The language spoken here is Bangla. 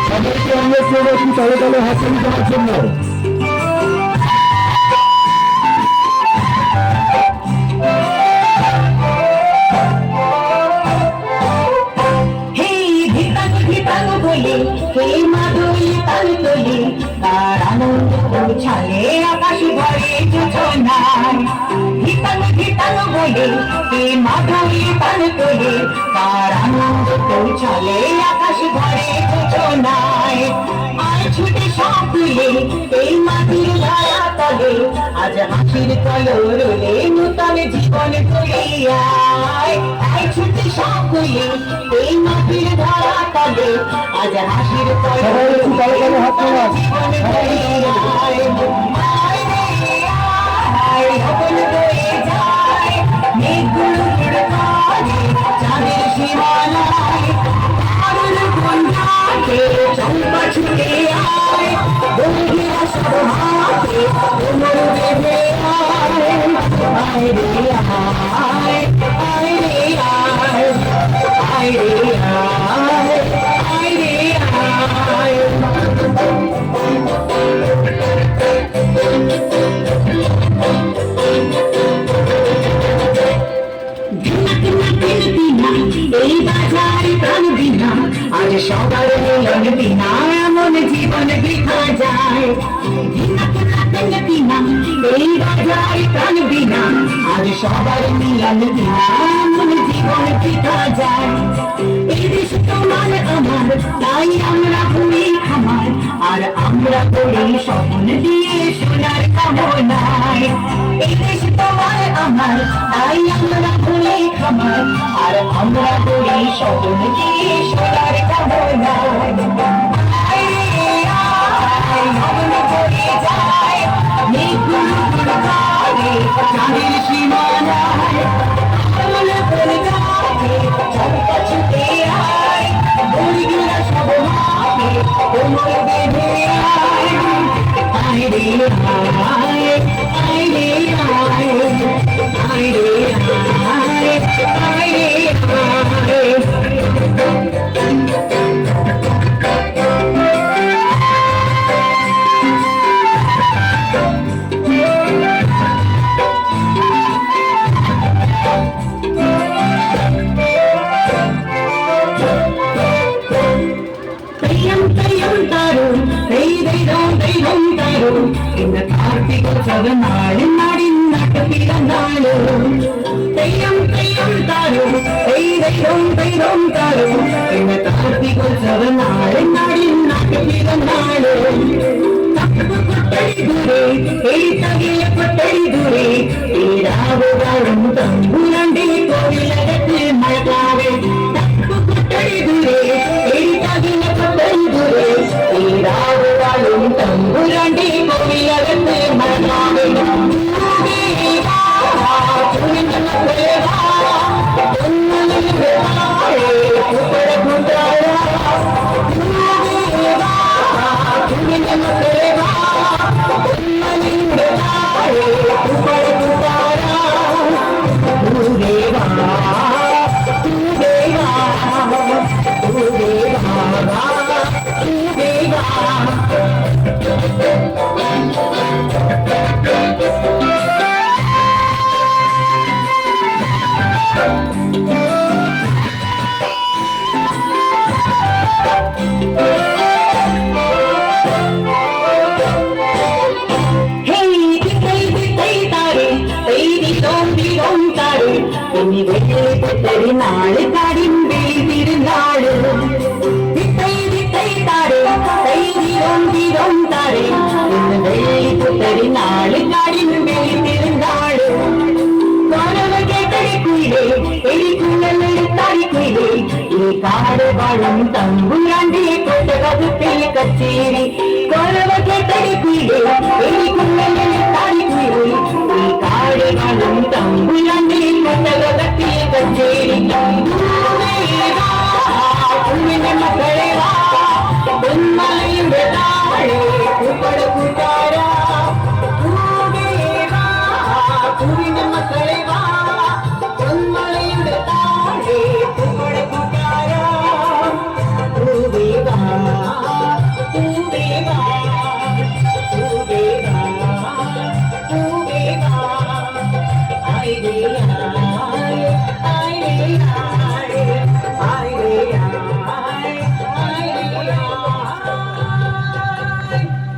তাদেরকে অনুরোধ করবো একটু তলে তলে হাততালি দেওয়ার জন্য। ছালে আকাশ ভরে যোজনায় ভিতানো ভিতানো বলে কে মাধবী তাল তোলে তার আনন্দ পৌঁছালে আকাশ ভরে যোজনায় আর ছুটে সব তুলে এই মাটির ধারা তলে আজ হাসির কলরলে নূতন জীবন করিয়ায় আর ছুটে সব তুলে এই মাটির ধারা তলে আজ হাসির কলরলে নূতন জীবন করিয়ায় চম্পা ছুটে আয় বন্ধুরা সব হাতে কোমর বেঁধে আয় রে আয় আয় রে আয় আয় রে আয় আয় রে আয় এই বাজারে প্রাণ বিনা আজ সবার মিলন বিনা এমন জীবন বৃথা যায় এই বাজারে প্রাণ বিনা আজ সবার মিলন বিনা এমন জীবন বৃথা যায় এই দেশ তোমার আমার তাই আমরা ভূমি খামার আর আমরা করি স্বপ্ন দিয়ে সোনার কামনায় এই দেশ তোমার আমার তাই আমরা ভূমি খামার আর আমরা করি স্বপ্ন দিয়ে সোনার কামনায় ভবন করে যায় মেঘগুলো গায়ে চাঁদের সীমানায় ভবন করে গায়ে চম্পা ছুটে আয় বইগুলা সব হাতে কোমর বেঁধে আয় আয় রে আয় আয় রে আয় আয় রে আয় আয় রে আয় ഇന്ന് കാർത്തികോത്സവ നാള് നാടിനാട്ട് പിറന്നാള് തെയ്യം തെയ്യം താരോ തെയ്യം തെയ്യം താരോ ഇന്ന് കാർത്തികോത്സവ നാള് നാടിനാട്ട് പിറന്നാള് കൊട്ടടി ദൂരെ ഈ തകിയ കൊട്ടടി ദൂരെ ഈ രാവുകാരും തമ്പുരണ്ടി കോവിലകത്ത് മഴകാവേ കൊട്ടടി ദൂരെ ഈ തകിയ കൊട്ടടി ദൂരെ ഈ രാവുകാരും തമ്പുരണ്ടി കോവിലകത്ത് മഴകാവേ നാള് കാടിമ്പിരുന്നാള് വിത്തൈ വിത്തൈ താരേ തൈതിരം തിരം താരേ ഇന്ന് വെള്ളി പുത്തരി നാള് കാടിമ്പിരുന്നാള് കൊരവ കേട്ടടി കുയിലേ എരിക്കുഴലെടുത്താടി കുയിലേ ഈ കാട് വാഴും തമ്പുരാണ്ടി കൊട്ടകത്തിൽ കച്ചേരി കൊരവ കേട്ടടി കുയിലേ എരിക്കുഴലെടുത്താടി കുയിലേ ഈ കാട് വാഴും തമ്പുരാണ്ടി കൊട്ടകത്തിൽ കച്ചേരി